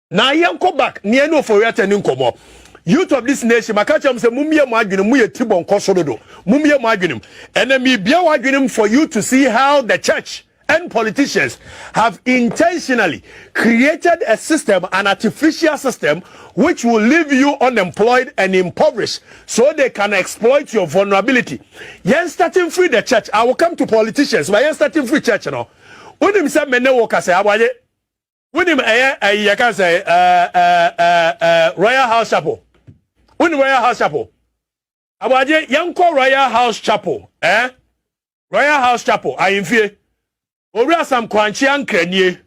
na yenko back near no for returning komo youth of this nation makacham say mumye mo adwene mu ye tibon kosododo mumye mo adwene enemy bia wadwene for you to see how the church and politicians have intentionally created a system, an artificial system, which will leave you unemployed and impoverished so they can exploit your vulnerability. Yen starting free the church. I will come to politicians, but yen starting free church, you know. When him say mene woka say abaye, when him yaka say Royal House Chapel. When Royal House Chapel. Abaye yanko Royal House Chapel, Royal House Chapel. I am fear. Owura Sam Kranchi Ankra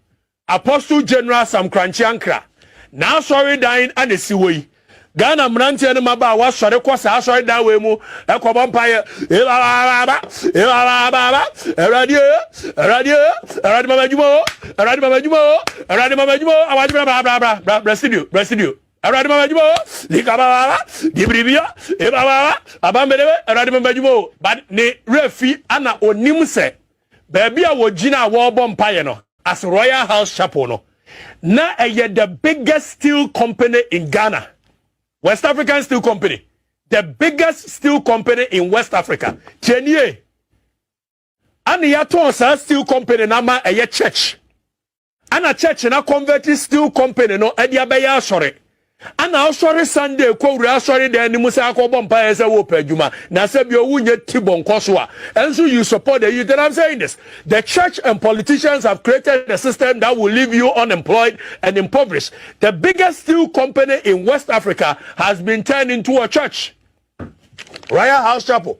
Apostle General Sam Kranchi Ankra now sorry dying and the siwei Ghana mrantie no maba wa sore kwasa sorry dan we mu ekobo mpaye radio mamajumo awajibra residue Aradi mamajumo likababa dibribia abambelewe aradi mamajumo but ne refi ana onim se baby a wojina wo bom paye no as Royal House Chapel no na the biggest steel company in Ghana, West African Steel Company, the biggest steel company in West Africa. Chenye and yaton sa steel company na ma church and a church na converted steel company no edia beya sorry. And now sorry Sunday kwa sorry de ni musa akobom pa ese wo padwuma na se bi owunye tibon kosoa and so you support the youth. That I'm saying this, the church and politicians have created a system that will leave you unemployed and impoverished. The biggest steel company in West Africa has been turned into a church. Royal House Chapel,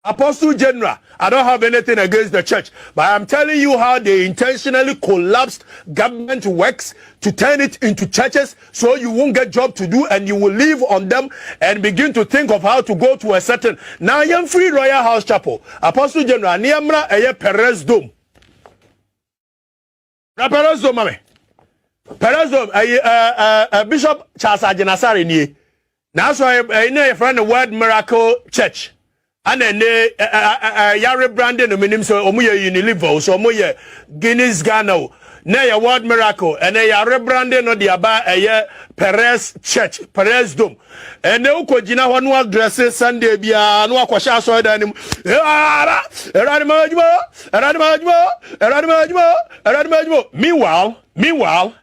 Apostle General. I don't have anything against the church, but I'm telling you how they intentionally collapsed government works to turn it into churches so you won't get job to do and you will live on them and begin to think of how to go to a certain. Now I am free Royal House Chapel, Apostle General, Niamra Eye Perez Dome. Perez Dome, mame. Perez Dome, Bishop Charles Ajenasari ni. Now so I know friend the Word Miracle Church. And then Yare Brandon minim so omuye Unilever so omuye Guinness Ghana na ya Word Miracle and Yare Brandon no dia ba Perez Church Perez Dome and ukojina ho no address Sunday bia no akwasha so danim meanwhile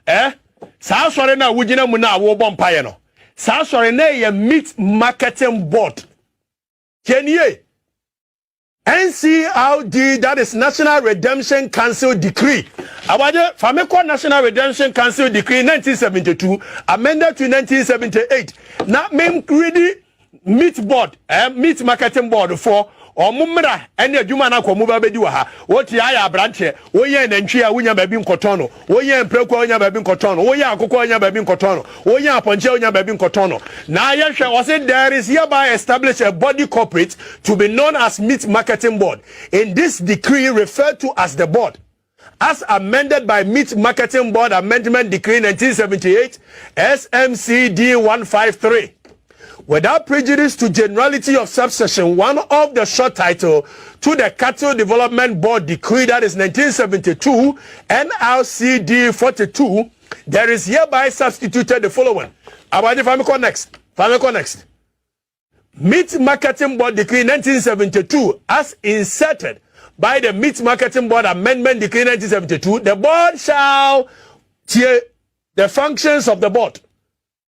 sa sori na wugina mu na wo bompaye no sa sori na ya meat marketing board Kenye NCRD, that is National Redemption Council Decree. Awaje Fameko National Redemption Council Decree 1972 amended to 1978. Now mem greedy meat board, meat marketing board for omumra ene adwuma na komuba bedi wa ha woti aya branche woye nantwi a wonya babi nkotono woye mpreko wonya babi nkotono woye akoko wonya babi nkotono woye aponche wonya babi nkotono na yehwe was it there is hereby established a body corporate to be known as Meat Marketing Board. In this decree referred to as the board as amended by Meat Marketing Board Amendment Decree 1978 SMCD 153. Without prejudice to generality of subsection 1 of the short title to the Cattle Development Board Decree, that is 1972 NRCD 42, there is hereby substituted the following. Famiko next. Meat Marketing Board Decree 1972 as inserted by the Meat Marketing Board Amendment Decree 1972, the board shall tier the functions of the board.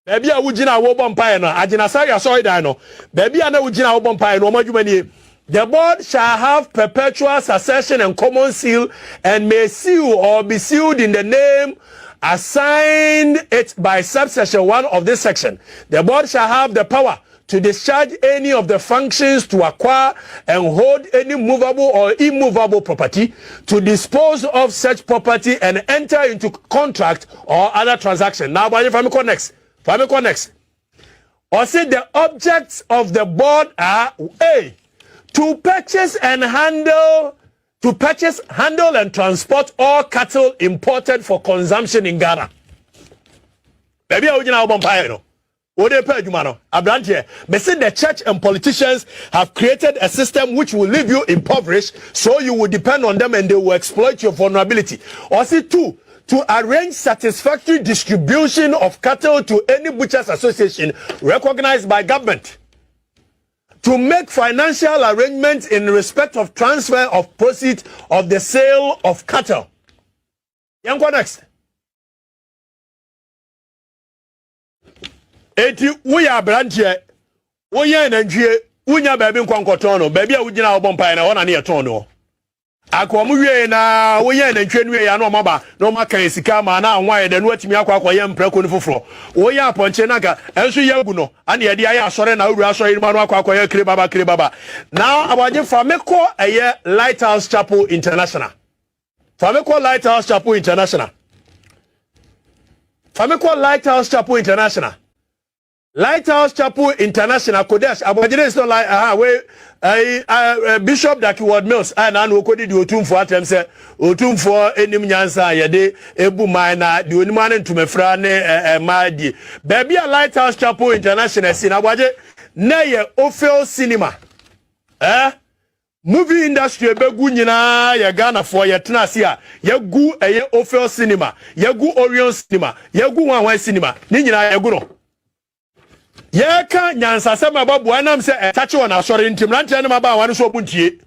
Baby a wujina wo bompaye no Ajenasari asori dan no baby a na wujina wo bompaye no omadwumani the board shall have perpetual succession and common seal and may seal or be sealed in the name assigned it by subsection 1 of this section. The board shall have the power to discharge any of the functions to acquire and hold any movable or immovable property, to dispose of such property and enter into contract or other transaction. Now, by Famiko next. Or say the objects of the board are A, to purchase, handle and transport all cattle imported for consumption in Ghana. Baby, I no. They say the church and politicians have created a system which will leave you impoverished, so you will depend on them and they will exploit your vulnerability. Or say 2, to arrange satisfactory distribution of cattle to any butchers association recognized by government, to make financial arrangements in respect of transfer of proceeds of the sale of cattle. Yanko next. Eti uya branche, uya nenjie, unya baby nkwankotono, baby a ujina obompa na wana ni etono. Akwamuwe na uya nenjie nwe ya no maba, no maka esika ma na anwa de no atimi akwa ye mprako ni foforo. Uya aponche naka, enso ye gu no, ane ye dia ya asore na uru asore ma no akwa ye kire baba. Now abaje fameko eye Lighthouse Chapel International. Fameko Lighthouse Chapel International. Fameko Lighthouse Chapel International. Lighthouse Chapel International Kodesh abajire is not like Bishop Dakiward Mills and anu okodi di otumfo atem se otumfo enim nyansa yede ebu man na di onimane ntumefra ne maadi baby a Lighthouse Chapel International sin abaje na ye Ophel Cinema movie industry begu nyina ya Ghana for ye tenase a ye gu eye Ophel Cinema ye gu Orion Cinema ye gu Wanwan Cinema ni nyina ye gu no yeka nyansa sema babu anam se etache wona asore ntim rante ne maba wan so buntie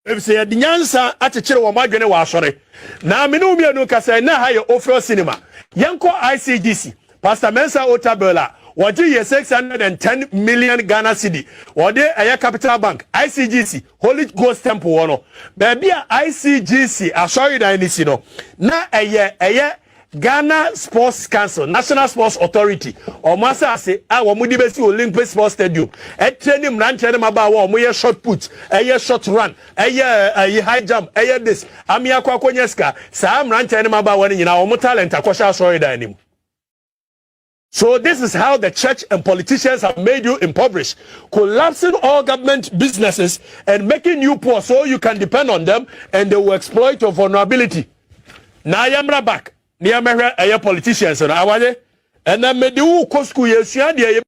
ebise ye nyansa atechire wo madwene wa asore na me no mienu kasa na ha ye Ophel Cinema yenko ICGC Pastor Mensa Otabella wodi ye 610 million Ghana cedi wodi eye Capital Bank ICGC Holy Ghost Temple wono baby a ICGC asori dan ni si no na eye Ghana Sports Council, National Sports Authority, or Masase, our Mudibesi Olympic Sports Stadium, a training run, training about one, short put, a short run, a high jump, a this, Amia Kwakonyeska, Sam ran training about one in our talent, Akosha sorry dining. So this is how the church and politicians have made you impoverished, collapsing all government businesses and making you poor so you can depend on them and they will exploit your vulnerability. Now Yamra back. Niya mehwe eye politicians na awaje ena mede wo ko school ye sua de